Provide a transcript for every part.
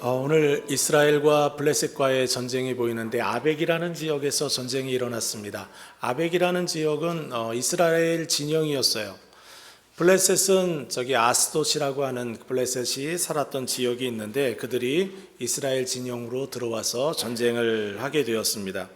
오늘 이스라엘과 블레셋과의 전쟁이 보이는데 아벡이라는 지역에서 전쟁이 일어났습니다. 아벡이라는 지역은 이스라엘 진영이었어요. 블레셋은 저기 아스돗이라고 하는 블레셋이 살았던 지역이 있는데 그들이 이스라엘 진영으로 들어와서 전쟁을 하게 되었습니다.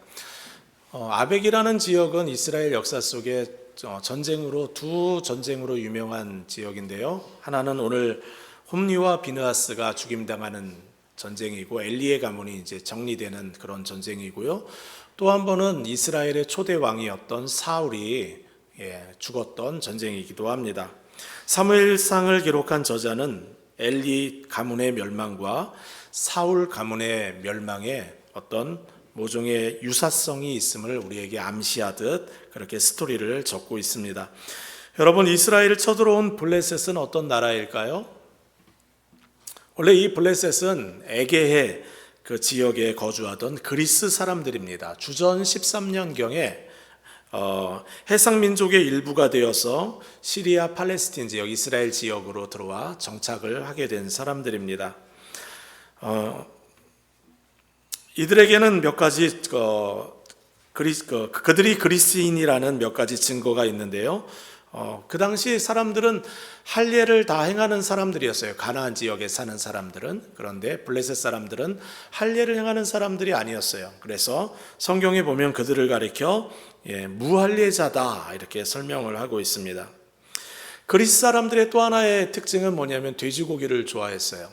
아벡이라는 지역은 이스라엘 역사 속에 두 전쟁으로 유명한 지역인데요. 하나는 오늘 홈리와 비느하스가 죽임당하는 전쟁이고 엘리의 가문이 이제 정리되는 그런 전쟁이고요. 또 한 번은 이스라엘의 초대 왕이었던 사울이 죽었던 전쟁이기도 합니다. 사무엘상을 기록한 저자는 엘리 가문의 멸망과 사울 가문의 멸망에 어떤 모종의 유사성이 있음을 우리에게 암시하듯 그렇게 스토리를 적고 있습니다. 여러분, 이스라엘을 쳐들어온 블레셋은 어떤 나라일까요? 원래 이 블레셋은 에게해 그 지역에 거주하던 그리스 사람들입니다. 주전 13년경에 해상민족의 일부가 되어서 시리아 팔레스틴 지역, 이스라엘 지역으로 들어와 정착을 하게 된 사람들입니다. 이들에게는 몇 가지 그들이 그리스인이라는 몇 가지 증거가 있는데요. 그 당시 사람들은 할례를 다 행하는 사람들이었어요. 가나안 지역에 사는 사람들은. 그런데 블레셋 사람들은 할례를 행하는 사람들이 아니었어요. 그래서 성경에 보면 그들을 가리켜 무할례자다 이렇게 설명을 하고 있습니다. 그리스 사람들의 또 하나의 특징은 뭐냐면 돼지고기를 좋아했어요.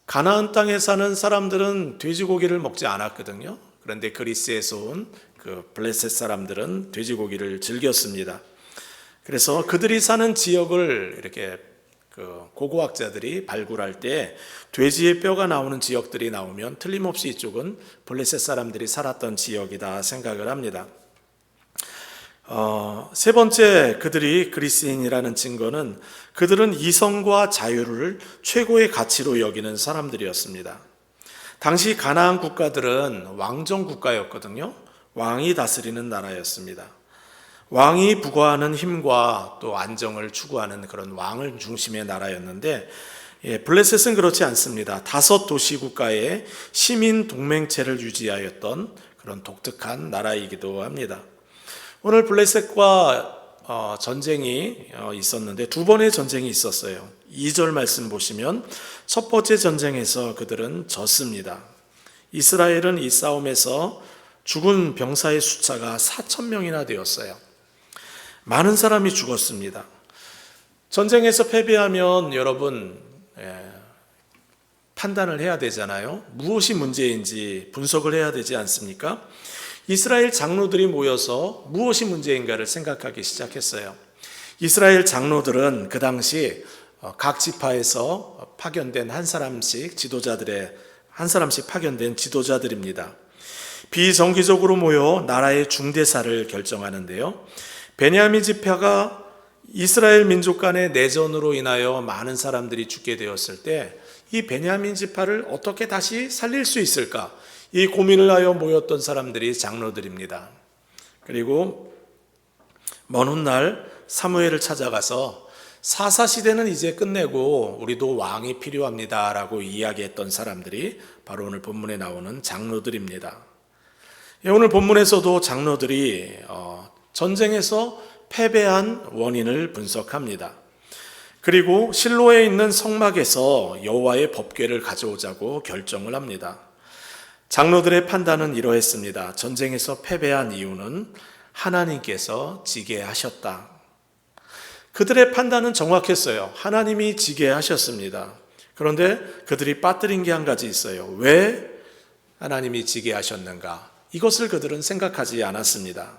가나안 땅에 사는 사람들은 돼지고기를 먹지 않았거든요. 그런데 그리스에서 온 그 블레셋 사람들은 돼지고기를 즐겼습니다. 그래서 그들이 사는 지역을 이렇게 고고학자들이 발굴할 때 돼지의 뼈가 나오는 지역들이 나오면 틀림없이 이쪽은 블레셋 사람들이 살았던 지역이다 생각을 합니다. 세 번째, 그들이 그리스인이라는 증거는 그들은 이성과 자유를 최고의 가치로 여기는 사람들이었습니다. 당시 가나안 국가들은 왕정 국가였거든요. 왕이 다스리는 나라였습니다. 왕이 부과하는 힘과 또 안정을 추구하는 그런 왕을 중심의 나라였는데 블레셋은 그렇지 않습니다. 5도시 국가의 시민 동맹체를 유지하였던 그런 독특한 나라이기도 합니다. 오늘 블레셋과 전쟁이 있었는데 두 번의 전쟁이 있었어요. 2절 말씀 보시면 첫 번째 전쟁에서 그들은 졌습니다. 이스라엘은 이 싸움에서 죽은 병사의 숫자가 4,000명이나 되었어요. 많은 사람이 죽었습니다. 전쟁에서 패배하면 여러분 판단을 해야 되잖아요. 무엇이 문제인지 분석을 해야 되지 않습니까? 이스라엘 장로들이 모여서 무엇이 문제인가를 생각하기 시작했어요. 이스라엘 장로들은 그 당시 각 지파에서 파견된 한 사람씩 파견된 지도자들입니다. 비정기적으로 모여 나라의 중대사를 결정하는데요. 베냐민 지파가 이스라엘 민족 간의 내전으로 인하여 많은 사람들이 죽게 되었을 때 이 베냐민 지파를 어떻게 다시 살릴 수 있을까? 이 고민을 하여 모였던 사람들이 장로들입니다. 그리고 먼 훗날 사무엘을 찾아가서 사사시대는 이제 끝내고 우리도 왕이 필요합니다라고 이야기했던 사람들이 바로 오늘 본문에 나오는 장로들입니다. 오늘 본문에서도 장로들이 전쟁에서 패배한 원인을 분석합니다. 그리고 실로에 있는 성막에서 여호와의 법궤를 가져오자고 결정을 합니다. 장로들의 판단은 이러했습니다. 전쟁에서 패배한 이유는 하나님께서 지게 하셨다. 그들의 판단은 정확했어요. 하나님이 지게 하셨습니다. 그런데 그들이 빠뜨린 게 한 가지 있어요. 왜 하나님이 지게 하셨는가? 이것을 그들은 생각하지 않았습니다.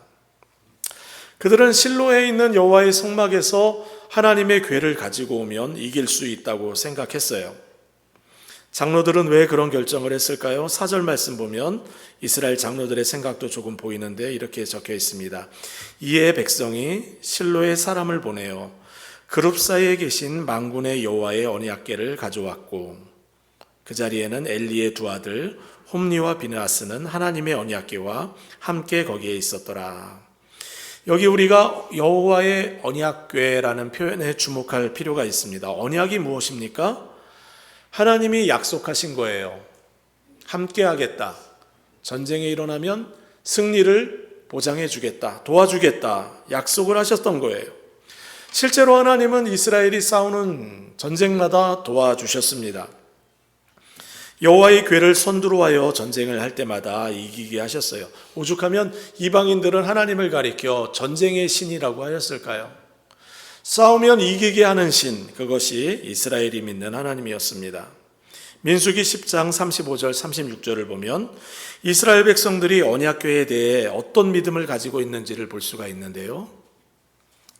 그들은 실로에 있는 여호와의 성막에서 하나님의 궤를 가지고 오면 이길 수 있다고 생각했어요. 장로들은 왜 그런 결정을 했을까요? 4절 말씀 보면 이스라엘 장로들의 생각도 조금 보이는데 이렇게 적혀 있습니다. 이에 백성이 실로에 사람을 보내어 그룹 사이에 계신 만군의 여호와의 언약궤를 가져왔고 그 자리에는 엘리의 두 아들 홈리와 비느하스는 하나님의 언약궤와 함께 거기에 있었더라. 여기 우리가 여호와의 언약궤라는 표현에 주목할 필요가 있습니다. 언약이 무엇입니까? 하나님이 약속하신 거예요. 함께 하겠다. 전쟁이 일어나면 승리를 보장해 주겠다. 도와주겠다. 약속을 하셨던 거예요. 실제로 하나님은 이스라엘이 싸우는 전쟁마다 도와주셨습니다. 여호와의 궤를 선두로 하여 전쟁을 할 때마다 이기게 하셨어요. 오죽하면 이방인들은 하나님을 가리켜 전쟁의 신이라고 하였을까요? 싸우면 이기게 하는 신, 그것이 이스라엘이 믿는 하나님이었습니다. 민수기 10장 35절 36절을 보면 이스라엘 백성들이 언약궤에 대해 어떤 믿음을 가지고 있는지를 볼 수가 있는데요.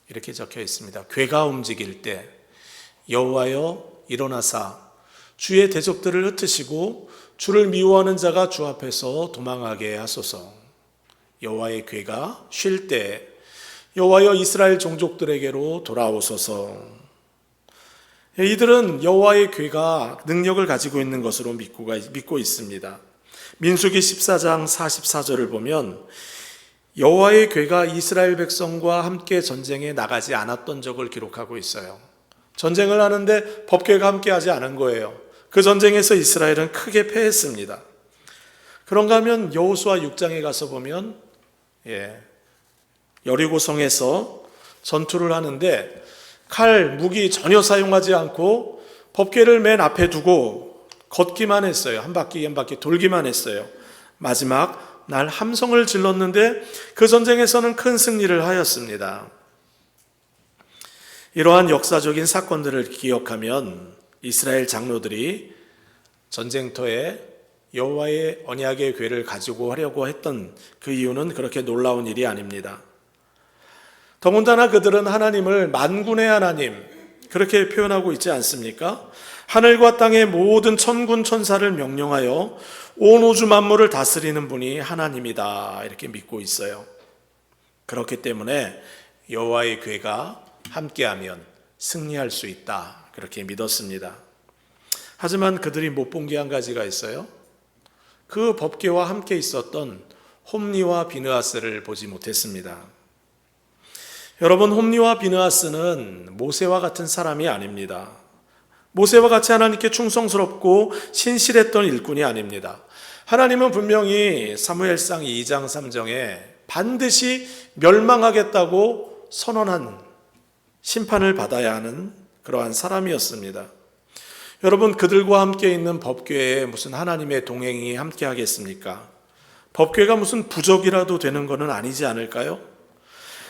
이렇게 적혀 있습니다. 궤가 움직일 때 여호와여 일어나사 주의 대적들을 흩으시고 주를 미워하는 자가 주 앞에서 도망하게 하소서. 여호와의 궤가 쉴 때 여호와여 이스라엘 종족들에게로 돌아오소서. 이들은 여호와의 궤가 능력을 가지고 있는 것으로 믿고 있습니다. 민수기 14장 44절을 보면 여호와의 궤가 이스라엘 백성과 함께 전쟁에 나가지 않았던 적을 기록하고 있어요. 전쟁을 하는데 법궤가 함께 하지 않은 거예요. 그 전쟁에서 이스라엘은 크게 패했습니다. 그런가 하면 여호수아 6장에 가서 보면 여리고성에서 전투를 하는데 칼, 무기 전혀 사용하지 않고 법궤를 맨 앞에 두고 걷기만 했어요. 한 바퀴 한 바퀴 돌기만 했어요. 마지막 날 함성을 질렀는데 그 전쟁에서는 큰 승리를 하였습니다. 이러한 역사적인 사건들을 기억하면 이스라엘 장로들이 전쟁터에 여호와의 언약의 궤를 가지고 하려고 했던 그 이유는 그렇게 놀라운 일이 아닙니다. 더군다나 그들은 하나님을 만군의 하나님 그렇게 표현하고 있지 않습니까? 하늘과 땅의 모든 천군 천사를 명령하여 온 우주 만물을 다스리는 분이 하나님이다 이렇게 믿고 있어요. 그렇기 때문에 여호와의 궤가 함께하면 승리할 수 있다 그렇게 믿었습니다. 하지만 그들이 못 본 게 한 가지가 있어요. 그 법궤와 함께 있었던 홈리와 비느하스를 보지 못했습니다. 여러분, 홈리와 비느하스는 모세와 같은 사람이 아닙니다. 모세와 같이 하나님께 충성스럽고 신실했던 일꾼이 아닙니다. 하나님은 분명히 사무엘상 2장 3정에 반드시 멸망하겠다고 선언한 심판을 받아야 하는 그러한 사람이었습니다. 여러분, 그들과 함께 있는 법궤에 무슨 하나님의 동행이 함께 하겠습니까? 법궤가 무슨 부적이라도 되는 것은 아니지 않을까요?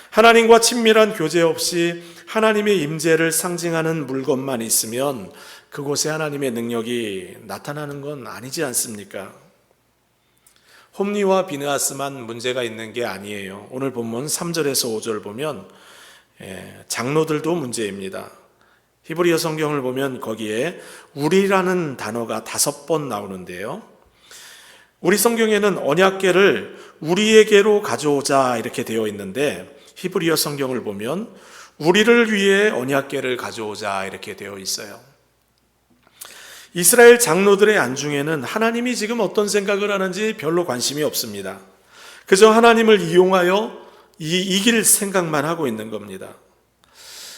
하나님과 친밀한 교제 없이 하나님의 임재를 상징하는 물건만 있으면 그곳에 하나님의 능력이 나타나는 건 아니지 않습니까? 홈리와 비느하스만 문제가 있는 게 아니에요. 오늘 본문 3절에서 5절 보면 장로들도 문제입니다. 히브리어 성경을 보면 거기에 우리라는 단어가 5번 나오는데요. 우리 성경에는 언약궤를 우리에게로 가져오자 이렇게 되어 있는데 히브리어 성경을 보면 우리를 위해 언약궤를 가져오자 이렇게 되어 있어요. 이스라엘 장로들의 안중에는 하나님이 지금 어떤 생각을 하는지 별로 관심이 없습니다. 그저 하나님을 이용하여 이길 생각만 하고 있는 겁니다.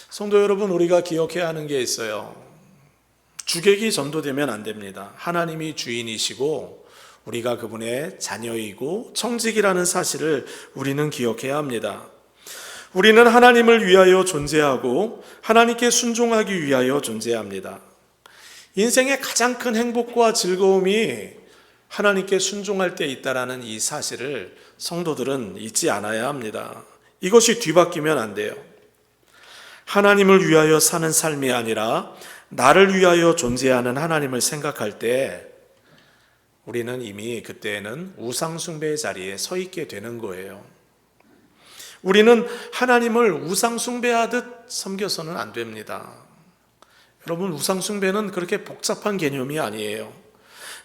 성도 여러분, 우리가 기억해야 하는 게 있어요. 주객이 전도되면 안 됩니다. 하나님이 주인이시고 우리가 그분의 자녀이고 청직이라는 사실을 우리는 기억해야 합니다. 우리는 하나님을 위하여 존재하고 하나님께 순종하기 위하여 존재합니다. 인생의 가장 큰 행복과 즐거움이 하나님께 순종할 때 있다라는 이 사실을 성도들은 잊지 않아야 합니다. 이것이 뒤바뀌면 안 돼요. 하나님을 위하여 사는 삶이 아니라 나를 위하여 존재하는 하나님을 생각할 때 우리는 이미 그때는 우상숭배의 자리에 서 있게 되는 거예요. 우리는 하나님을 우상숭배하듯 섬겨서는 안 됩니다. 여러분, 우상숭배는 그렇게 복잡한 개념이 아니에요.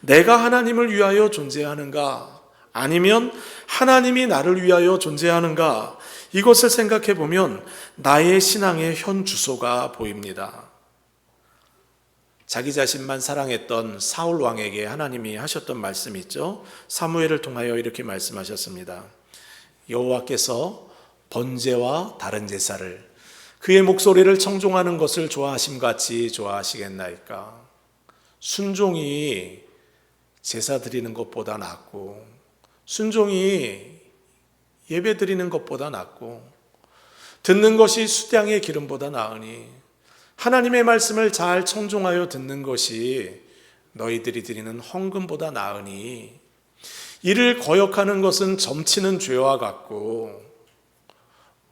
내가 하나님을 위하여 존재하는가 아니면 하나님이 나를 위하여 존재하는가, 이것을 생각해 보면 나의 신앙의 현 주소가 보입니다. 자기 자신만 사랑했던 사울 왕에게 하나님이 하셨던 말씀이 있죠. 사무엘을 통하여 이렇게 말씀하셨습니다. 여호와께서 번제와 다른 제사를 그의 목소리를 청종하는 것을 좋아하심같이 좋아하시겠나이까. 순종이 제사 드리는 것보다 낫고, 순종이 예배 드리는 것보다 낫고, 듣는 것이 수량의 기름보다 나으니 하나님의 말씀을 잘 청종하여 듣는 것이 너희들이 드리는 헌금보다 나으니, 이를 거역하는 것은 점치는 죄와 같고,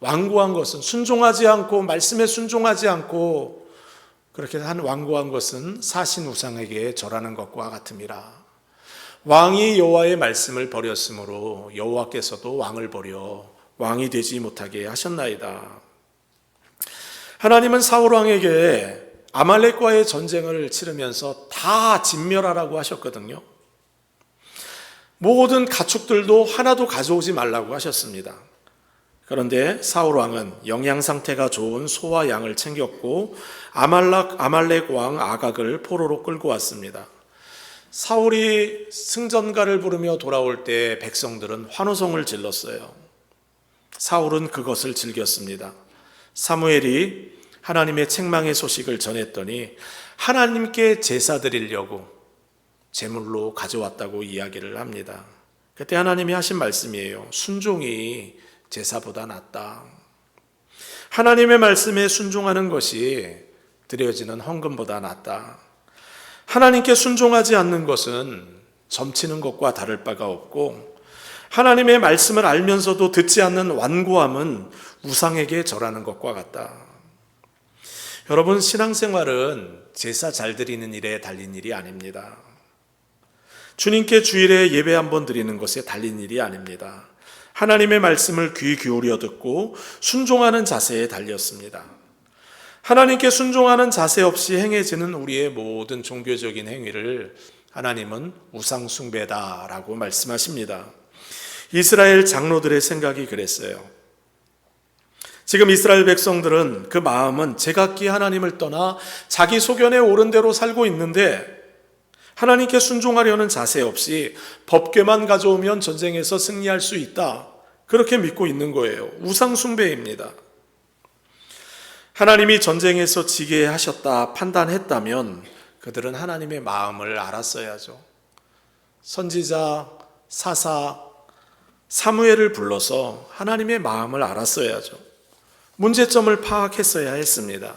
완고한 것은 순종하지 않고, 말씀에 순종하지 않고 그렇게 한 완고한 것은 사신 우상에게 절하는 것과 같음이라. 왕이 여호와의 말씀을 버렸으므로 여호와께서도 왕을 버려 왕이 되지 못하게 하셨나이다. 하나님은 사울 왕에게 아말렉과의 전쟁을 치르면서 다 진멸하라고 하셨거든요. 모든 가축들도 하나도 가져오지 말라고 하셨습니다. 그런데 사울 왕은 영양 상태가 좋은 소와 양을 챙겼고 아말렉 왕 아각을 포로로 끌고 왔습니다. 사울이 승전가를 부르며 돌아올 때 백성들은 환호성을 질렀어요. 사울은 그것을 즐겼습니다. 사무엘이 하나님의 책망의 소식을 전했더니 하나님께 제사 드리려고 제물로 가져왔다고 이야기를 합니다. 그때 하나님이 하신 말씀이에요. 순종이 제사보다 낫다. 하나님의 말씀에 순종하는 것이 드려지는 헌금보다 낫다. 하나님께 순종하지 않는 것은 점치는 것과 다를 바가 없고, 하나님의 말씀을 알면서도 듣지 않는 완고함은 우상에게 절하는 것과 같다. 여러분, 신앙생활은 제사 잘 드리는 일에 달린 일이 아닙니다. 주님께 주일에 예배 한번 드리는 것에 달린 일이 아닙니다. 하나님의 말씀을 귀 기울여 듣고 순종하는 자세에 달렸습니다. 하나님께 순종하는 자세 없이 행해지는 우리의 모든 종교적인 행위를 하나님은 우상 숭배다라고 말씀하십니다. 이스라엘 장로들의 생각이 그랬어요. 지금 이스라엘 백성들은 그 마음은 제각기 하나님을 떠나 자기 소견에 옳은 대로 살고 있는데, 하나님께 순종하려는 자세 없이 법궤만 가져오면 전쟁에서 승리할 수 있다, 그렇게 믿고 있는 거예요. 우상 숭배입니다. 하나님이 전쟁에서 지게 하셨다 판단했다면 그들은 하나님의 마음을 알았어야죠. 선지자, 사사, 사무엘을 불러서 하나님의 마음을 알았어야죠. 문제점을 파악했어야 했습니다.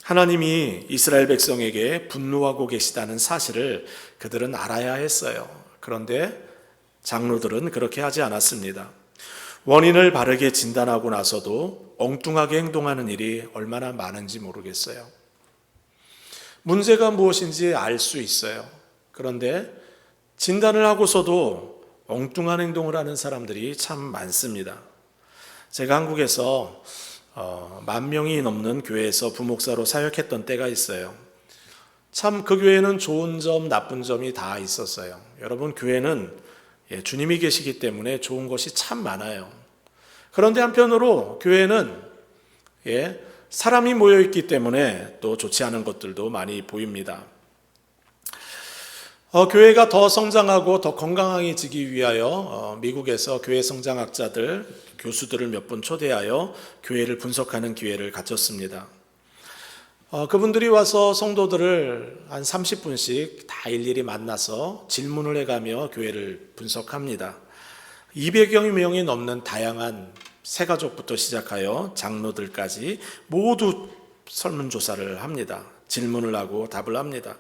하나님이 이스라엘 백성에게 분노하고 계시다는 사실을 그들은 알아야 했어요. 그런데 장로들은 그렇게 하지 않았습니다. 원인을 바르게 진단하고 나서도 엉뚱하게 행동하는 일이 얼마나 많은지 모르겠어요. 문제가 무엇인지 알 수 있어요. 그런데 진단을 하고서도 엉뚱한 행동을 하는 사람들이 참 많습니다. 제가 한국에서 10,000명이 넘는 교회에서 부목사로 사역했던 때가 있어요. 참 그 교회는 좋은 점, 나쁜 점이 다 있었어요. 여러분, 교회는 주님이 계시기 때문에 좋은 것이 참 많아요. 그런데 한편으로 교회는 사람이 모여있기 때문에 또 좋지 않은 것들도 많이 보입니다. 교회가 더 성장하고 더 건강해지기 위하여 미국에서 교회 성장학자들, 교수들을 몇 분 초대하여 교회를 분석하는 기회를 가졌습니다. 그분들이 와서 성도들을 한 30분씩 다 일일이 만나서 질문을 해가며 교회를 분석합니다. 200여 명이 넘는 다양한 새가족부터 시작하여 장로들까지 모두 설문조사를 합니다. 질문을 하고 답을 합니다.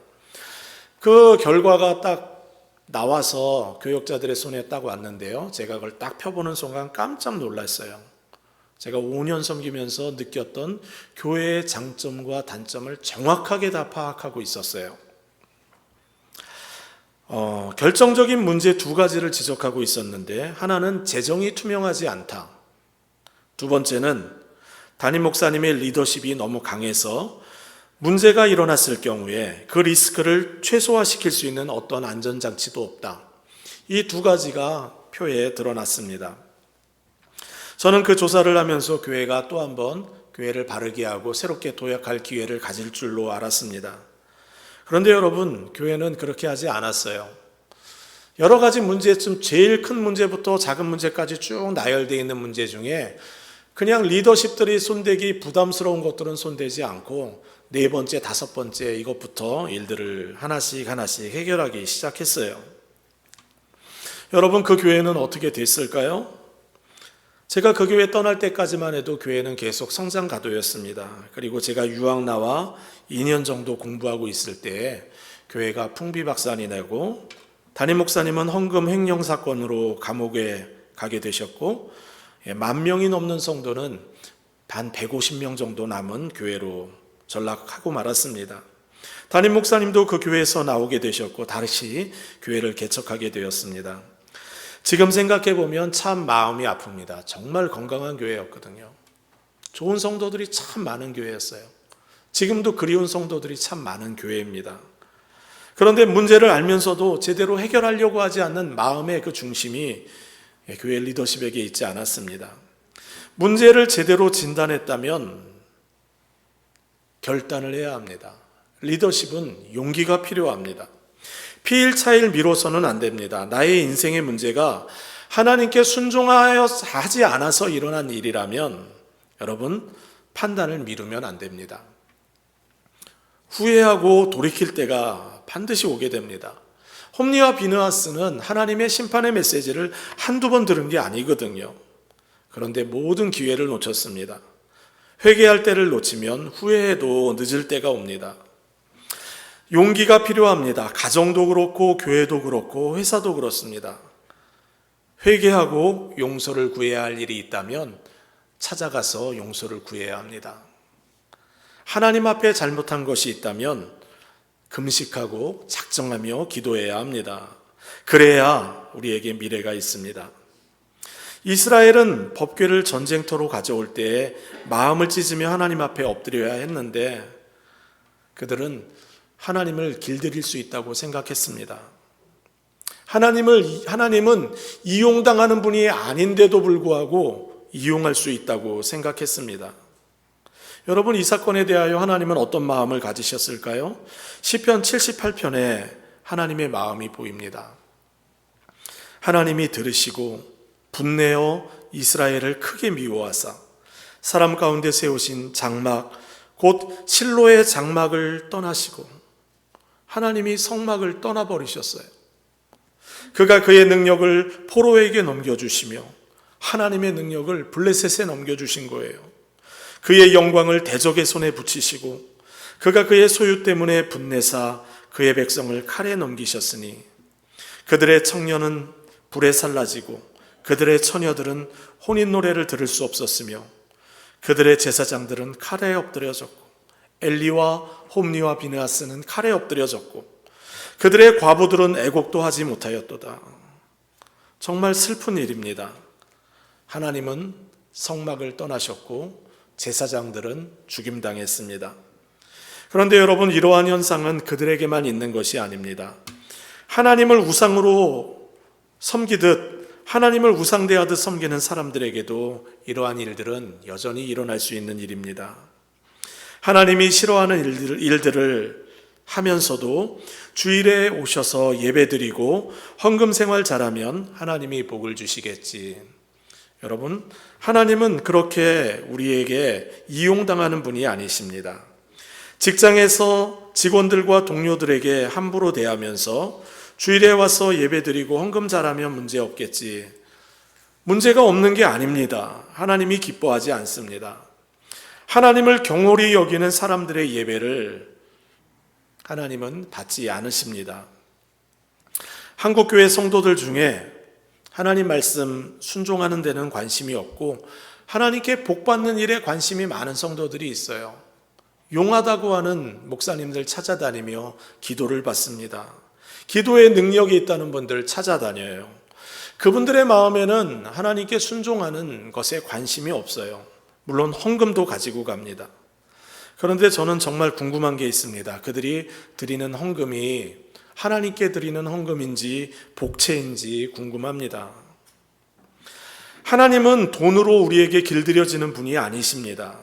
그 결과가 딱 나와서 교역자들의 손에 딱 왔는데요. 제가 그걸 딱 펴보는 순간 깜짝 놀랐어요. 제가 5년 섬기면서 느꼈던 교회의 장점과 단점을 정확하게 다 파악하고 있었어요. 결정적인 문제 2가지를 지적하고 있었는데, 하나는 재정이 투명하지 않다. 두 번째는 담임 목사님의 리더십이 너무 강해서 문제가 일어났을 경우에 그 리스크를 최소화시킬 수 있는 어떤 안전장치도 없다. 이 2가지가 표에 드러났습니다. 저는 그 조사를 하면서 교회가 또 한번 교회를 바르게 하고 새롭게 도약할 기회를 가질 줄로 알았습니다. 그런데 여러분, 교회는 그렇게 하지 않았어요. 여러 가지 문제점, 제일 큰 문제부터 작은 문제까지 쭉 나열되어 있는 문제 중에 그냥 리더십들이 손대기 부담스러운 것들은 손대지 않고 네 번째, 다섯 번째 이것부터 일들을 하나씩 해결하기 시작했어요. 여러분, 그 교회는 어떻게 됐을까요? 제가 그 교회 떠날 때까지만 해도 교회는 계속 성장 가도였습니다. 그리고 제가 유학 나와 2년 정도 공부하고 있을 때 교회가 풍비박산이 나고 담임 목사님은 헌금 횡령 사건으로 감옥에 가게 되셨고 10,000명이 넘는 성도는 단 150명 정도 남은 교회로 전락하고 말았습니다. 담임 목사님도 그 교회에서 나오게 되셨고 다시 교회를 개척하게 되었습니다. 지금 생각해보면 참 마음이 아픕니다. 정말 건강한 교회였거든요. 좋은 성도들이 참 많은 교회였어요. 지금도 그리운 성도들이 참 많은 교회입니다. 그런데 문제를 알면서도 제대로 해결하려고 하지 않는 마음의 그 중심이 교회 리더십에게 있지 않았습니다. 문제를 제대로 진단했다면 결단을 해야 합니다. 리더십은 용기가 필요합니다. 피일 차일 미뤄서는 안 됩니다. 나의 인생의 문제가 하나님께 순종하여 하지 않아서 일어난 일이라면 여러분, 판단을 미루면 안 됩니다. 후회하고 돌이킬 때가 반드시 오게 됩니다. 홈리와 비느하스는 하나님의 심판의 메시지를 한두 번 들은 게 아니거든요. 그런데 모든 기회를 놓쳤습니다. 회개할 때를 놓치면 후회해도 늦을 때가 옵니다. 용기가 필요합니다. 가정도 그렇고 교회도 그렇고 회사도 그렇습니다. 회개하고 용서를 구해야 할 일이 있다면 찾아가서 용서를 구해야 합니다. 하나님 앞에 잘못한 것이 있다면 금식하고 작정하며 기도해야 합니다. 그래야 우리에게 미래가 있습니다. 이스라엘은 법궤를 전쟁터로 가져올 때에 마음을 찢으며 하나님 앞에 엎드려야 했는데 그들은 하나님을 길들일 수 있다고 생각했습니다. 하나님은 이용당하는 분이 아닌데도 불구하고 이용할 수 있다고 생각했습니다. 여러분, 이 사건에 대하여 하나님은 어떤 마음을 가지셨을까요? 시편 78편에 하나님의 마음이 보입니다. 하나님이 들으시고 분내어 이스라엘을 크게 미워하사 사람 가운데 세우신 장막 곧 실로의 장막을 떠나시고 하나님이 성막을 떠나버리셨어요. 그가 그의 능력을 포로에게 넘겨주시며 하나님의 능력을 블레셋에 넘겨주신 거예요. 그의 영광을 대적의 손에 붙이시고 그가 그의 소유 때문에 분내사 그의 백성을 칼에 넘기셨으니 그들의 청년은 불에 살라지고 그들의 처녀들은 혼인 노래를 들을 수 없었으며 그들의 제사장들은 칼에 엎드려졌고 엘리와 홈리와 비느하스는 칼에 엎드려졌고 그들의 과부들은 애곡도 하지 못하였도다. 정말 슬픈 일입니다. 하나님은 성막을 떠나셨고 제사장들은 죽임당했습니다. 그런데 여러분, 이러한 현상은 그들에게만 있는 것이 아닙니다. 하나님을 우상으로 섬기듯 하나님을 우상대하듯 섬기는 사람들에게도 이러한 일들은 여전히 일어날 수 있는 일입니다. 하나님이 싫어하는 일들을 하면서도 주일에 오셔서 예배드리고 헌금 생활 잘하면 하나님이 복을 주시겠지. 여러분, 하나님은 그렇게 우리에게 이용당하는 분이 아니십니다. 직장에서 직원들과 동료들에게 함부로 대하면서 주일에 와서 예배드리고 헌금 잘하면 문제 없겠지. 문제가 없는 게 아닙니다. 하나님이 기뻐하지 않습니다. 하나님을 경홀히 여기는 사람들의 예배를 하나님은 받지 않으십니다. 한국교회 성도들 중에 하나님 말씀 순종하는 데는 관심이 없고 하나님께 복받는 일에 관심이 많은 성도들이 있어요. 용하다고 하는 목사님들 찾아다니며 기도를 받습니다. 기도에 능력이 있다는 분들 찾아다녀요. 그분들의 마음에는 하나님께 순종하는 것에 관심이 없어요. 물론 헌금도 가지고 갑니다. 그런데 저는 정말 궁금한 게 있습니다. 그들이 드리는 헌금이 하나님께 드리는 헌금인지 복채인지 궁금합니다. 하나님은 돈으로 우리에게 길들여지는 분이 아니십니다.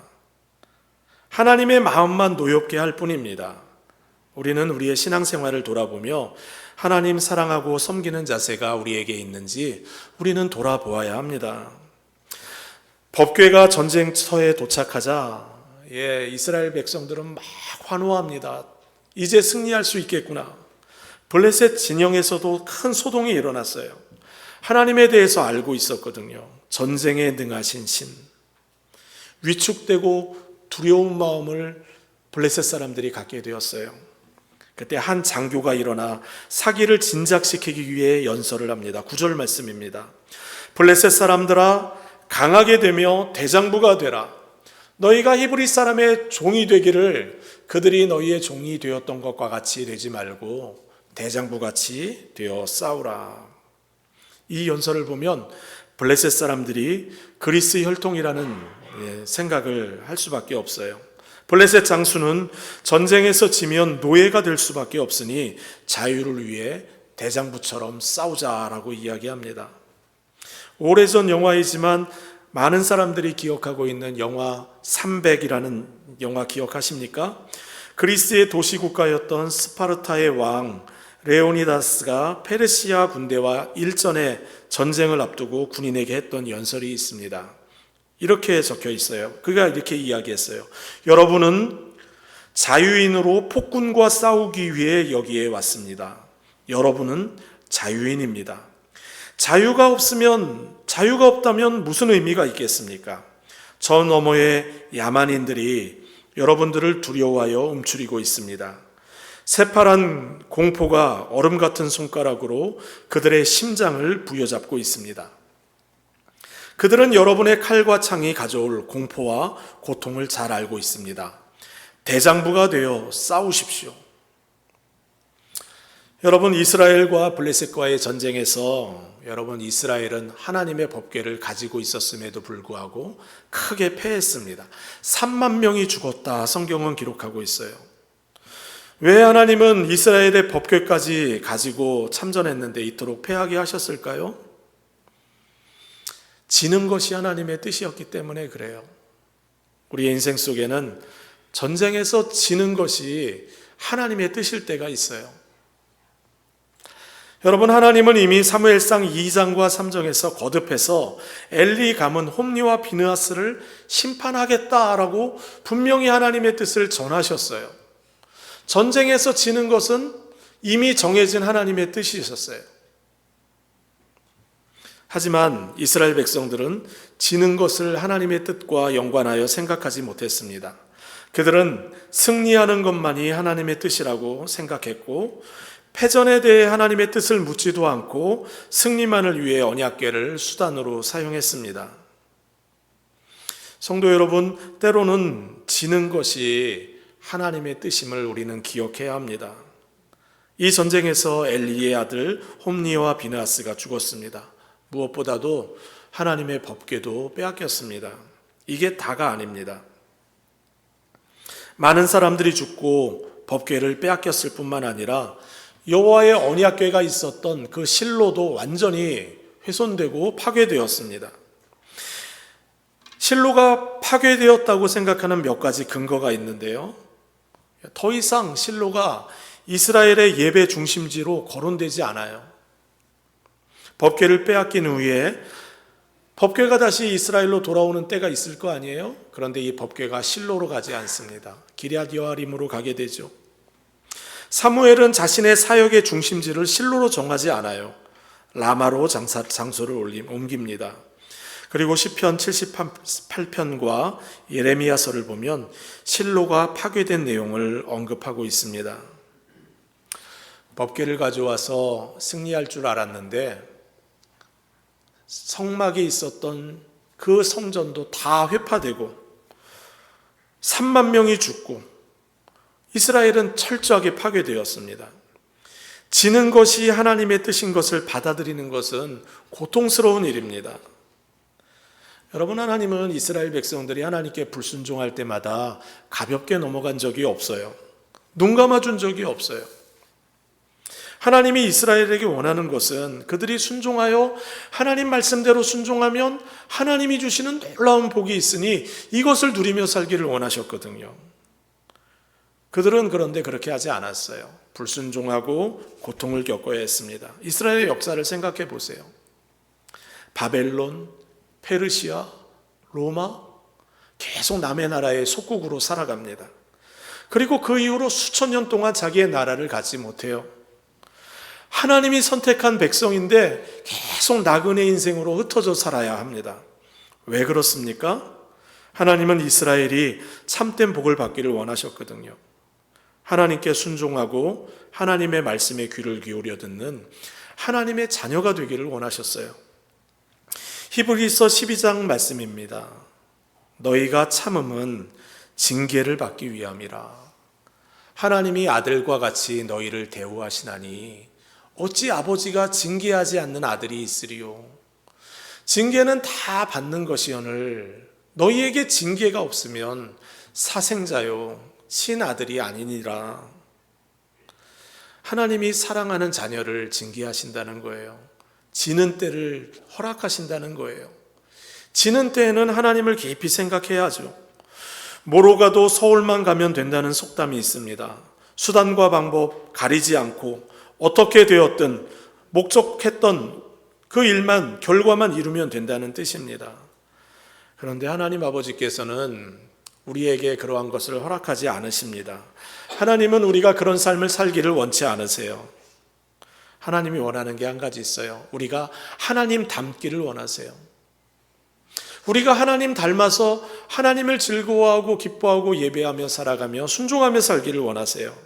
하나님의 마음만 노엽게 할 뿐입니다. 우리는 우리의 신앙생활을 돌아보며 하나님 사랑하고 섬기는 자세가 우리에게 있는지 우리는 돌아보아야 합니다. 법궤가 전쟁터에 도착하자 이스라엘 백성들은 막 환호합니다. 이제 승리할 수 있겠구나. 블레셋 진영에서도 큰 소동이 일어났어요. 하나님에 대해서 알고 있었거든요. 전쟁에 능하신 신. 위축되고 두려운 마음을 블레셋 사람들이 갖게 되었어요. 그때 한 장교가 일어나 사기를 진작시키기 위해 연설을 합니다. 9절 말씀입니다. 블레셋 사람들아, 강하게 되며 대장부가 되라. 너희가 히브리 사람의 종이 되기를 그들이 너희의 종이 되었던 것과 같이 되지 말고 대장부같이 되어 싸우라. 이 연설을 보면 블레셋 사람들이 그리스 혈통이라는 생각을 할 수밖에 없어요. 블레셋 장수는 전쟁에서 지면 노예가 될 수밖에 없으니 자유를 위해 대장부처럼 싸우자라고 이야기합니다. 오래전 영화이지만 많은 사람들이 기억하고 있는 영화 300이라는 영화 기억하십니까? 그리스의 도시국가였던 스파르타의 왕 레오니다스가 페르시아 군대와 일전에 전쟁을 앞두고 군인에게 했던 연설이 있습니다. 이렇게 적혀 있어요. 그가 이렇게 이야기했어요. 여러분은 자유인으로 폭군과 싸우기 위해 여기에 왔습니다. 여러분은 자유인입니다. 자유가 없다면 무슨 의미가 있겠습니까? 저 너머의 야만인들이 여러분들을 두려워하여 움츠리고 있습니다. 새파란 공포가 얼음 같은 손가락으로 그들의 심장을 부여잡고 있습니다. 그들은 여러분의 칼과 창이 가져올 공포와 고통을 잘 알고 있습니다. 대장부가 되어 싸우십시오. 여러분, 이스라엘과 블레셋과의 전쟁에서 여러분, 이스라엘은 하나님의 법궤를 가지고 있었음에도 불구하고 크게 패했습니다. 3만 명이 죽었다 성경은 기록하고 있어요. 왜 하나님은 이스라엘의 법궤까지 가지고 참전했는데 이토록 패하게 하셨을까요? 지는 것이 하나님의 뜻이었기 때문에 그래요. 우리의 인생 속에는 전쟁에서 지는 것이 하나님의 뜻일 때가 있어요. 여러분, 하나님은 이미 사무엘상 2장과 3장에서 거듭해서 엘리 가문 홈리와 비느하스를 심판하겠다라고 분명히 하나님의 뜻을 전하셨어요. 전쟁에서 지는 것은 이미 정해진 하나님의 뜻이 있었어요. 하지만 이스라엘 백성들은 지는 것을 하나님의 뜻과 연관하여 생각하지 못했습니다. 그들은 승리하는 것만이 하나님의 뜻이라고 생각했고 패전에 대해 하나님의 뜻을 묻지도 않고 승리만을 위해 언약궤를 수단으로 사용했습니다. 성도 여러분, 때로는 지는 것이 하나님의 뜻임을 우리는 기억해야 합니다. 이 전쟁에서 엘리의 아들 홈리와 비느하스가 죽었습니다. 무엇보다도 하나님의 법궤도 빼앗겼습니다. 이게 다가 아닙니다. 많은 사람들이 죽고 법궤를 빼앗겼을 뿐만 아니라 여호와의 언약궤가 있었던 그 실로도 완전히 훼손되고 파괴되었습니다. 실로가 파괴되었다고 생각하는 몇 가지 근거가 있는데요. 더 이상 실로가 이스라엘의 예배 중심지로 거론되지 않아요. 법궤를 빼앗긴 후에 법궤가 다시 이스라엘로 돌아오는 때가 있을 거 아니에요? 그런데 이 법궤가 실로로 가지 않습니다. 기럇 여아림으로 가게 되죠. 사무엘은 자신의 사역의 중심지를 실로로 정하지 않아요. 라마로 장소를 옮깁니다. 그리고 시편 78편과 예레미야서를 보면 실로가 파괴된 내용을 언급하고 있습니다. 법궤를 가져와서 승리할 줄 알았는데 성막에 있었던 그 성전도 다 회파되고 3만 명이 죽고 이스라엘은 철저하게 파괴되었습니다. 지는 것이 하나님의 뜻인 것을 받아들이는 것은 고통스러운 일입니다. 여러분, 하나님은 이스라엘 백성들이 하나님께 불순종할 때마다 가볍게 넘어간 적이 없어요. 눈 감아준 적이 없어요. 하나님이 이스라엘에게 원하는 것은 그들이 순종하여 하나님 말씀대로 순종하면 하나님이 주시는 놀라운 복이 있으니 이것을 누리며 살기를 원하셨거든요. 그들은 그런데 그렇게 하지 않았어요. 불순종하고 고통을 겪어야 했습니다. 이스라엘의 역사를 생각해 보세요. 바벨론, 페르시아, 로마, 계속 남의 나라의 속국으로 살아갑니다. 그리고 그 이후로 수천 년 동안 자기의 나라를 갖지 못해요. 하나님이 선택한 백성인데 계속 나그네 인생으로 흩어져 살아야 합니다. 왜 그렇습니까? 하나님은 이스라엘이 참된 복을 받기를 원하셨거든요. 하나님께 순종하고 하나님의 말씀에 귀를 기울여 듣는 하나님의 자녀가 되기를 원하셨어요. 히브리서 12장 말씀입니다. 너희가 참음은 징계를 받기 위함이라. 하나님이 아들과 같이 너희를 대우하시나니 어찌 아버지가 징계하지 않는 아들이 있으리요. 징계는 다 받는 것이오늘 너희에게 징계가 없으면 사생자요 친아들이 아니니라. 하나님이 사랑하는 자녀를 징계하신다는 거예요. 지는 때를 허락하신다는 거예요. 지는 때에는 하나님을 깊이 생각해야죠. 뭐로 가도 서울만 가면 된다는 속담이 있습니다. 수단과 방법 가리지 않고 어떻게 되었든 목적했던 그 일만 결과만 이루면 된다는 뜻입니다. 그런데 하나님 아버지께서는 우리에게 그러한 것을 허락하지 않으십니다. 하나님은 우리가 그런 삶을 살기를 원치 않으세요. 하나님이 원하는 게 한 가지 있어요. 우리가 하나님 닮기를 원하세요. 우리가 하나님 닮아서 하나님을 즐거워하고 기뻐하고 예배하며 살아가며 순종하며 살기를 원하세요.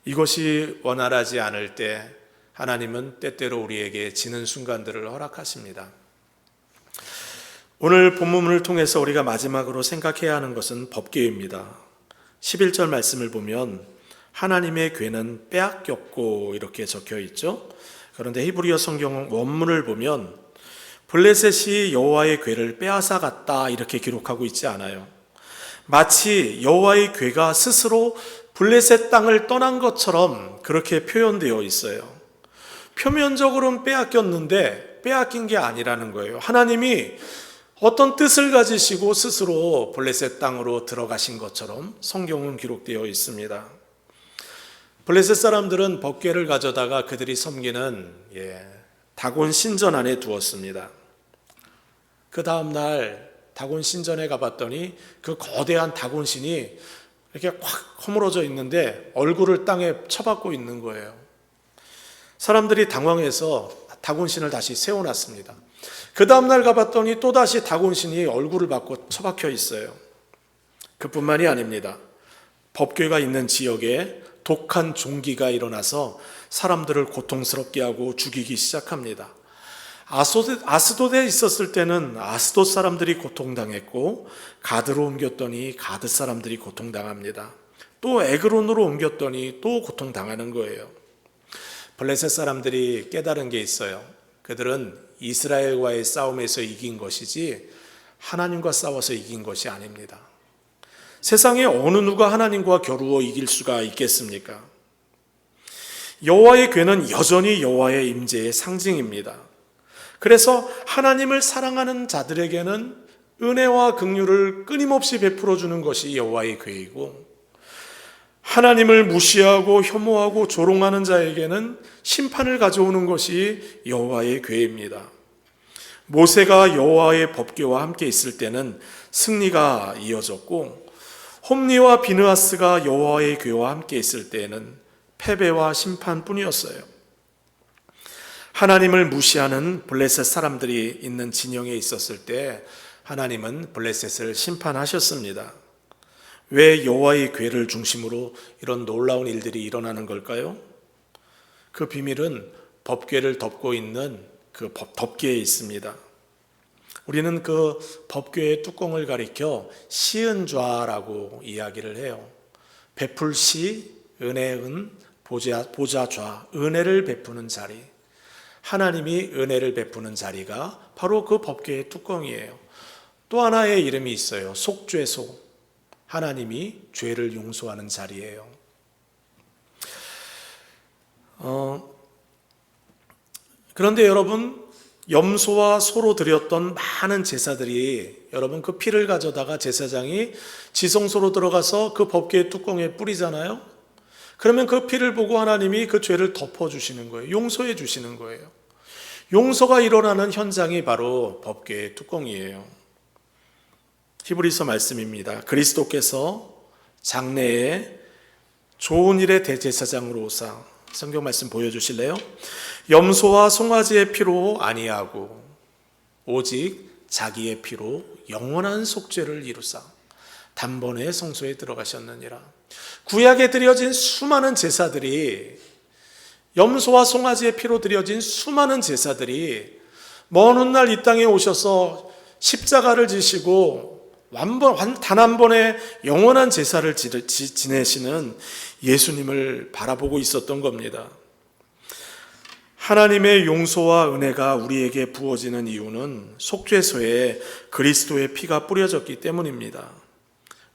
이것이 원활하지 않을 때 하나님은 때때로 우리에게 지는 순간들을 허락하십니다. 오늘 본문을 통해서 우리가 마지막으로 생각해야 하는 것은 법궤입니다. 11절 말씀을 보면 하나님의 궤는 빼앗겼고 이렇게 적혀 있죠. 그런데 히브리어 성경 원문을 보면 블레셋이 여호와의 궤를 빼앗아 갔다 이렇게 기록하고 있지 않아요. 마치 여호와의 궤가 스스로 블레셋 땅을 떠난 것처럼 그렇게 표현되어 있어요. 표면적으로는 빼앗겼는데 빼앗긴 게 아니라는 거예요. 하나님이 어떤 뜻을 가지시고 스스로 블레셋 땅으로 들어가신 것처럼 성경은 기록되어 있습니다. 블레셋 사람들은 법궤를 가져다가 그들이 섬기는 다곤 신전 안에 두었습니다. 그 다음 날 다곤 신전에 가봤더니 그 거대한 다곤 신이 이렇게 확 허물어져 있는데 얼굴을 땅에 쳐박고 있는 거예요. 사람들이 당황해서 다곤 신을 다시 세워놨습니다. 그 다음 날 가봤더니 또다시 다곤 신이 얼굴을 받고 처박혀 있어요. 그뿐만이 아닙니다. 법궤가 있는 지역에 독한 종기가 일어나서 사람들을 고통스럽게 하고 죽이기 시작합니다. 아스돗에 있었을 때는 아스돗 사람들이 고통당했고 가드로 옮겼더니 가드 사람들이 고통당합니다. 또 에그론으로 옮겼더니 또 고통당하는 거예요. 블레셋 사람들이 깨달은 게 있어요. 그들은 이스라엘과의 싸움에서 이긴 것이지 하나님과 싸워서 이긴 것이 아닙니다. 세상에 어느 누가 하나님과 겨루어 이길 수가 있겠습니까? 여호와의 궤는 여전히 여호와의 임재의 상징입니다. 그래서 하나님을 사랑하는 자들에게는 은혜와 긍휼을 끊임없이 베풀어 주는 것이 여호와의 궤이고, 하나님을 무시하고 혐오하고 조롱하는 자에게는 심판을 가져오는 것이 여호와의 궤입니다. 모세가 여호와의 법궤와 함께 있을 때는 승리가 이어졌고, 홈리와 비느하스가 여호와의 궤와 함께 있을 때에는 패배와 심판뿐이었어요. 하나님을 무시하는 블레셋 사람들이 있는 진영에 있었을 때 하나님은 블레셋을 심판하셨습니다. 왜 여호와의 궤를 중심으로 이런 놀라운 일들이 일어나는 걸까요? 그 비밀은 법궤를 덮고 있는 그 덮개에 있습니다. 우리는 그 법궤의 뚜껑을 가리켜 시은좌라고 이야기를 해요. 베풀시, 은혜은, 보좌좌, 은혜를 베푸는 자리. 하나님이 은혜를 베푸는 자리가 바로 그 법궤의 뚜껑이에요. 또 하나의 이름이 있어요. 속죄소. 하나님이 죄를 용서하는 자리예요. 그런데 여러분, 염소와 소로 드렸던 많은 제사들이, 여러분 그 피를 가져다가 제사장이 지성소로 들어가서 그 법궤의 뚜껑에 뿌리잖아요. 그러면 그 피를 보고 하나님이 그 죄를 덮어주시는 거예요. 용서해 주시는 거예요. 용서가 일어나는 현장이 바로 법궤의 뚜껑이에요. 히브리서 말씀입니다. 그리스도께서 장래에 좋은 일의 대제사장으로 오사, 성경 말씀 보여주실래요? 염소와 송아지의 피로 아니하고 오직 자기의 피로 영원한 속죄를 이루사 단번에 성소에 들어가셨느니라. 구약에 드려진 수많은 제사들이, 염소와 송아지의 피로 드려진 수많은 제사들이 먼 훗날 이 땅에 오셔서 십자가를 지시고 단 한 번의 영원한 제사를 지내시는 예수님을 바라보고 있었던 겁니다. 하나님의 용서와 은혜가 우리에게 부어지는 이유는 속죄소에 그리스도의 피가 뿌려졌기 때문입니다.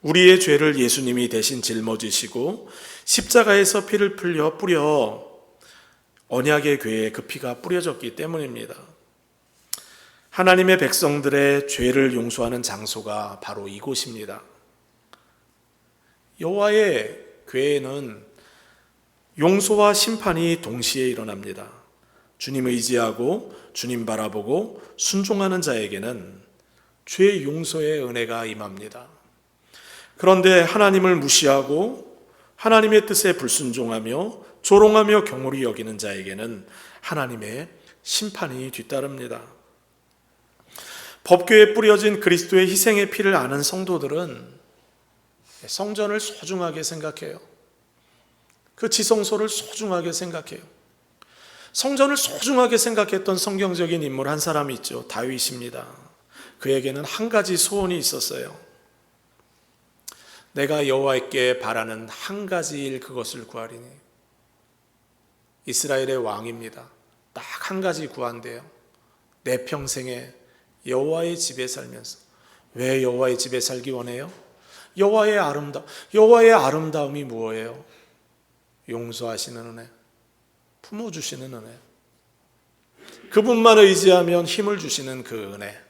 우리의 죄를 예수님이 대신 짊어지시고 십자가에서 피를 뿌려 언약의 궤에 그 피가 뿌려졌기 때문입니다. 하나님의 백성들의 죄를 용서하는 장소가 바로 이곳입니다. 여호와의 궤에는 용서와 심판이 동시에 일어납니다. 주님 의지하고 주님 바라보고 순종하는 자에게는 죄 용서의 은혜가 임합니다. 그런데 하나님을 무시하고 하나님의 뜻에 불순종하며 조롱하며 경홀히 여기는 자에게는 하나님의 심판이 뒤따릅니다. 법궤에 뿌려진 그리스도의 희생의 피를 아는 성도들은 성전을 소중하게 생각해요. 그 지성소를 소중하게 생각해요. 성전을 소중하게 생각했던 성경적인 인물 한 사람이 있죠. 다윗입니다. 그에게는 한 가지 소원이 있었어요. 내가 여호와께 바라는 한 가지 일, 그것을 구하리니. 이스라엘의 왕입니다. 딱 한 가지 구한대요. 내 평생에 여호와의 집에 살면서. 왜 여호와의 집에 살기 원해요? 여호와의 아름다움이 무엇이에요? 용서하시는 은혜, 품어주시는 은혜, 그분만 의지하면 힘을 주시는 그 은혜,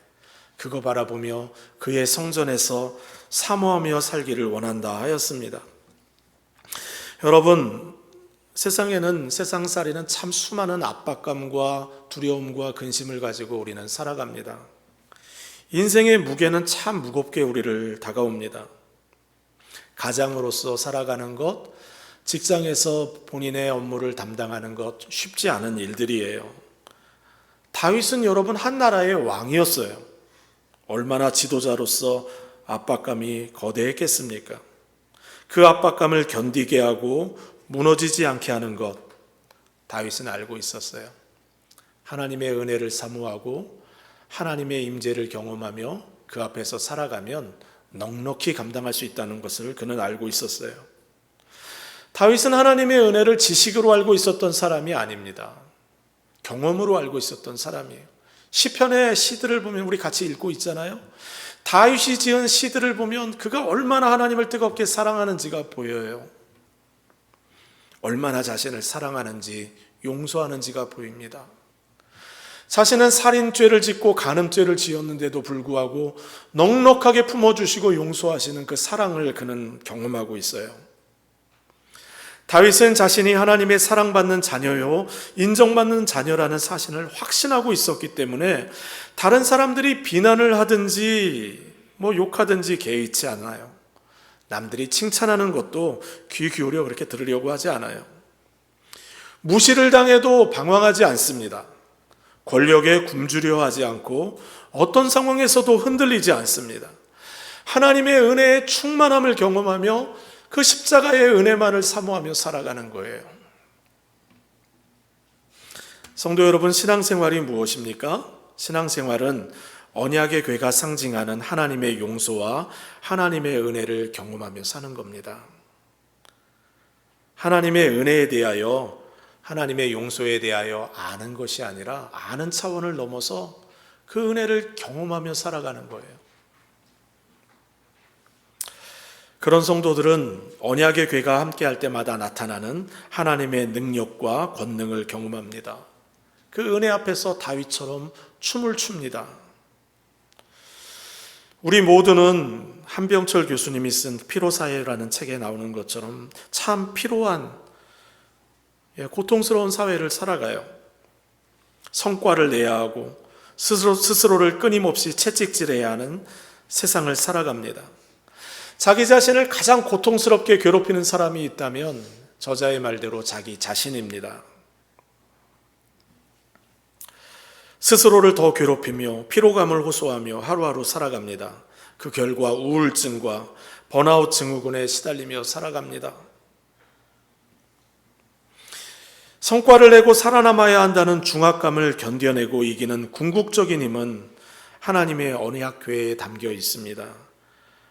그거 바라보며 그의 성전에서 사모하며 살기를 원한다 하였습니다. 여러분, 세상살이는 참 수많은 압박감과 두려움과 근심을 가지고 우리는 살아갑니다. 인생의 무게는 참 무겁게 우리를 다가옵니다. 가장으로서 살아가는 것, 직장에서 본인의 업무를 담당하는 것, 쉽지 않은 일들이에요. 다윗은 여러분 한 나라의 왕이었어요. 얼마나 지도자로서 압박감이 거대했겠습니까? 그 압박감을 견디게 하고 무너지지 않게 하는 것, 다윗은 알고 있었어요. 하나님의 은혜를 사모하고 하나님의 임재를 경험하며 그 앞에서 살아가면 넉넉히 감당할 수 있다는 것을 그는 알고 있었어요. 다윗은 하나님의 은혜를 지식으로 알고 있었던 사람이 아닙니다. 경험으로 알고 있었던 사람이에요. 시편의 시들을 보면 우리 같이 읽고 있잖아요. 다윗이 지은 시들을 보면 그가 얼마나 하나님을 뜨겁게 사랑하는지가 보여요. 얼마나 자신을 사랑하는지, 용서하는지가 보입니다. 자신은 살인죄를 짓고 간음죄를 지었는데도 불구하고 넉넉하게 품어주시고 용서하시는 그 사랑을 그는 경험하고 있어요. 다윗은 자신이 하나님의 사랑받는 자녀요, 인정받는 자녀라는 사실을 확신하고 있었기 때문에 다른 사람들이 비난을 하든지 욕하든지 개의치 않아요. 남들이 칭찬하는 것도 귀 기울여 그렇게 들으려고 하지 않아요. 무시를 당해도 방황하지 않습니다. 권력에 굶주려 하지 않고 어떤 상황에서도 흔들리지 않습니다. 하나님의 은혜의 충만함을 경험하며 그 십자가의 은혜만을 사모하며 살아가는 거예요. 성도 여러분, 신앙생활이 무엇입니까? 신앙생활은 언약의 궤가 상징하는 하나님의 용서와 하나님의 은혜를 경험하며 사는 겁니다. 하나님의 은혜에 대하여, 하나님의 용서에 대하여 아는 것이 아니라 아는 차원을 넘어서 그 은혜를 경험하며 살아가는 거예요. 그런 성도들은 언약의 궤가 함께할 때마다 나타나는 하나님의 능력과 권능을 경험합니다. 그 은혜 앞에서 다윗처럼 춤을 춥니다. 우리 모두는 한병철 교수님이 쓴 피로사회라는 책에 나오는 것처럼 참 피로한, 고통스러운 사회를 살아가요. 성과를 내야 하고 스스로를 끊임없이 채찍질해야 하는 세상을 살아갑니다. 자기 자신을 가장 고통스럽게 괴롭히는 사람이 있다면 저자의 말대로 자기 자신입니다. 스스로를 더 괴롭히며 피로감을 호소하며 하루하루 살아갑니다. 그 결과 우울증과 번아웃 증후군에 시달리며 살아갑니다. 성과를 내고 살아남아야 한다는 중압감을 견뎌내고 이기는 궁극적인 힘은 하나님의 언약궤에 담겨 있습니다.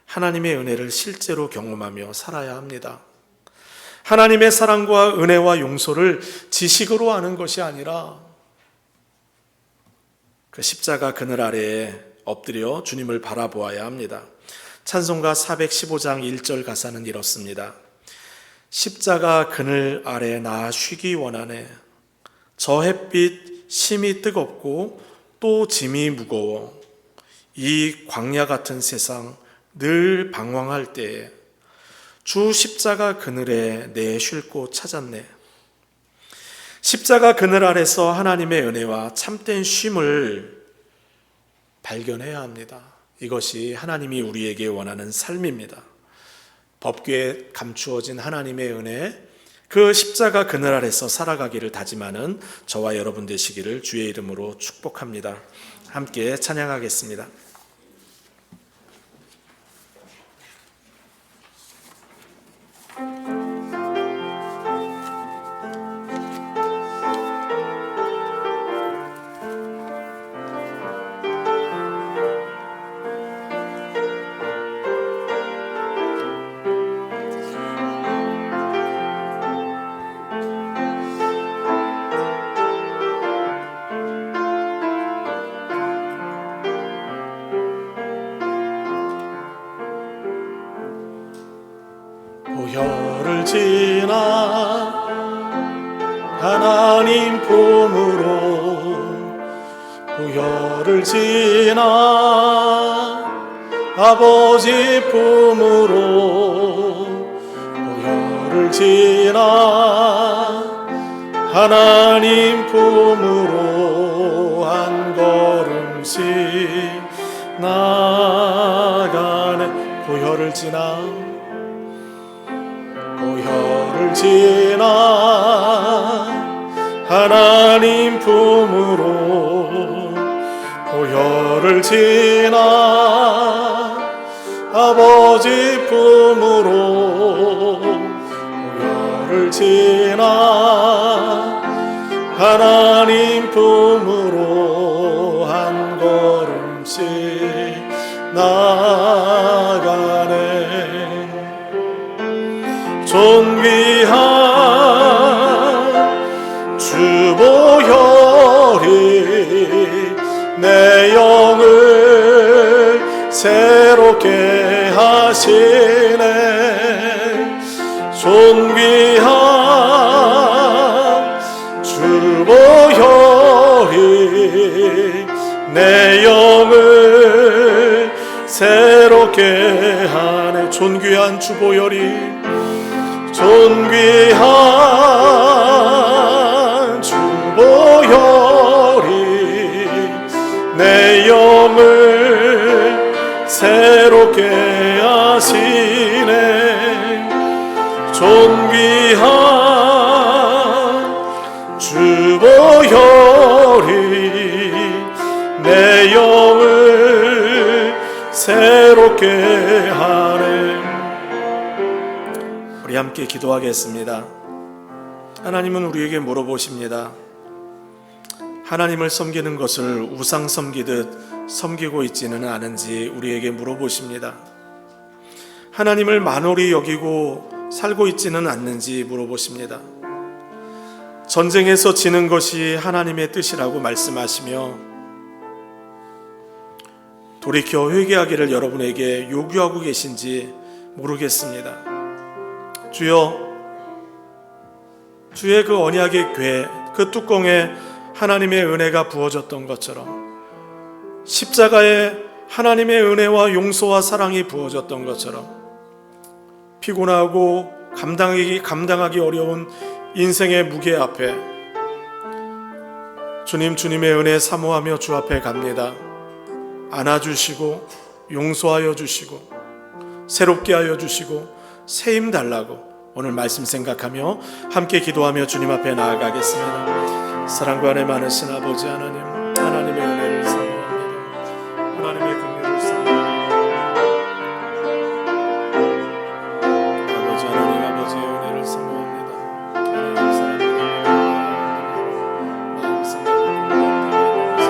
하나님의 은혜를 실제로 경험하며 살아야 합니다. 하나님의 사랑과 은혜와 용서를 지식으로 아는 것이 아니라 그 십자가 그늘 아래에 엎드려 주님을 바라보아야 합니다. 찬송가 415장 1절 가사는 이렇습니다. 십자가 그늘 아래 나 쉬기 원하네. 저 햇빛 심이 뜨겁고 또 짐이 무거워. 이 광야 같은 세상 늘 방황할 때에 주 십자가 그늘에 내 쉴 곳 찾았네. 십자가 그늘 아래서 하나님의 은혜와 참된 쉼을 발견해야 합니다. 이것이 하나님이 우리에게 원하는 삶입니다. 법궤에 감추어진 하나님의 은혜, 그 십자가 그늘 아래서 살아가기를 다짐하는 저와 여러분 되시기를 주의 이름으로 축복합니다. 함께 찬양하겠습니다. 보혈을 지나 하나님 품으로 보혈을 지나 아버지 품으로 보혈을 지나 하나님 품으로 한 걸음씩 나가네. 보혈을 지나 보혈을 지나 하나님 품으로 보혈을 지나 아버지 품으로 보혈을 지나 하나님 품으로 한 걸음씩 나가네. 존귀한 주 보혈이 내 영을 새롭게 하시네. 존귀한 주 보혈이 내 영을 새롭게 하네. 존귀한 주 보혈이 존귀한 주 보혈이 내 영을 새롭게 하시네. 존귀한 주 보혈이 내 영을 새롭게 하네. 우리 함께 기도하겠습니다. 하나님은 우리에게 물어보십니다. 하나님을 섬기는 것을 우상 섬기듯 섬기고 있지는 않은지 우리에게 물어보십니다. 하나님을 만홀히 여기고 살고 있지는 않는지 물어보십니다. 전쟁에서 지는 것이 하나님의 뜻이라고 말씀하시며 돌이켜 회개하기를 여러분에게 요구하고 계신지 모르겠습니다. 주여, 주의 그 언약의 궤, 그 뚜껑에 하나님의 은혜가 부어졌던 것처럼, 십자가에 하나님의 은혜와 용서와 사랑이 부어졌던 것처럼, 피곤하고 감당하기 어려운 인생의 무게 앞에 주님의 은혜 사모하며 주 앞에 갑니다. 안아주시고 용서하여 주시고 새롭게 하여 주시고 새 힘 달라고 오늘 말씀 생각하며 함께 기도하며 주님 앞에 나아가겠습니다. 사랑과 은혜 많으신 아버지 하나님, 하나님의 은혜를 사모합니다. 하나님의 긍휼을 사모합니다. 아버지 하나님, 아버지의 은혜를 사모합니다. 하나님 사랑합니다. 마음 생각을 공부하면서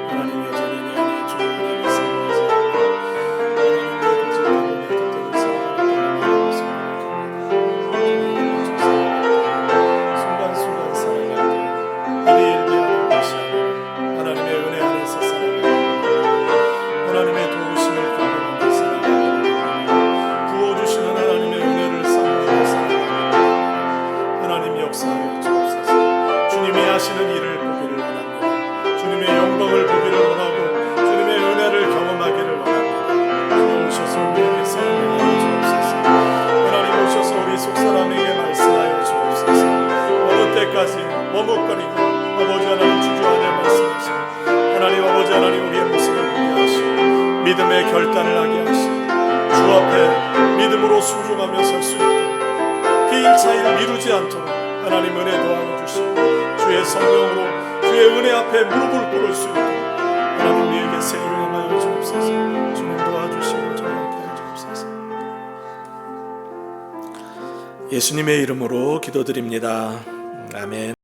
하나님 여전히 내 안에 주의 은혜를 사모하지 않고 하나님의 거짓말을 내 뜻대로 살아가는 것을 순간순간 살아갈 때 일희일비하는 것이 아니라 하나님의 은혜 안에서 살아가는 하나님의 도우심을 경험하며 살아가는 부어주시는 하나님의 은혜를 사모하며 살아가는 하나님 역사하여 주옵소서. 주님이 하시는 일을 보기를 원합니다. 주님의 영광을 보기를 원하고 주님의 은혜를 경험하기를 원합니다. 주님 오셔서 우리에게 사용하여 주옵소서. 하나님 오셔서 우리 속사람에게 말씀하여 주옵소서. 어느 때까지 머뭇거리고 아버지 하나님 주저하냐 말씀하시고 하나님 아버지 하나님 우리의 모습을 보게 하시고 믿음의 결단을 하게 하시고 주 앞에 믿음으로 순종하며 설 수 있도록 그 1차일 미루지 않도록 하나님 은혜 도와주시고 주의 성령으로 주의 은혜 앞에 무릎을 꿇을 수 있도록 하나님 우리에게 새 일을 행하여 주옵소서. 주님 도와주시고 저녁게 하여 주옵소서. 예수님의 이름으로 기도드립니다. 아멘.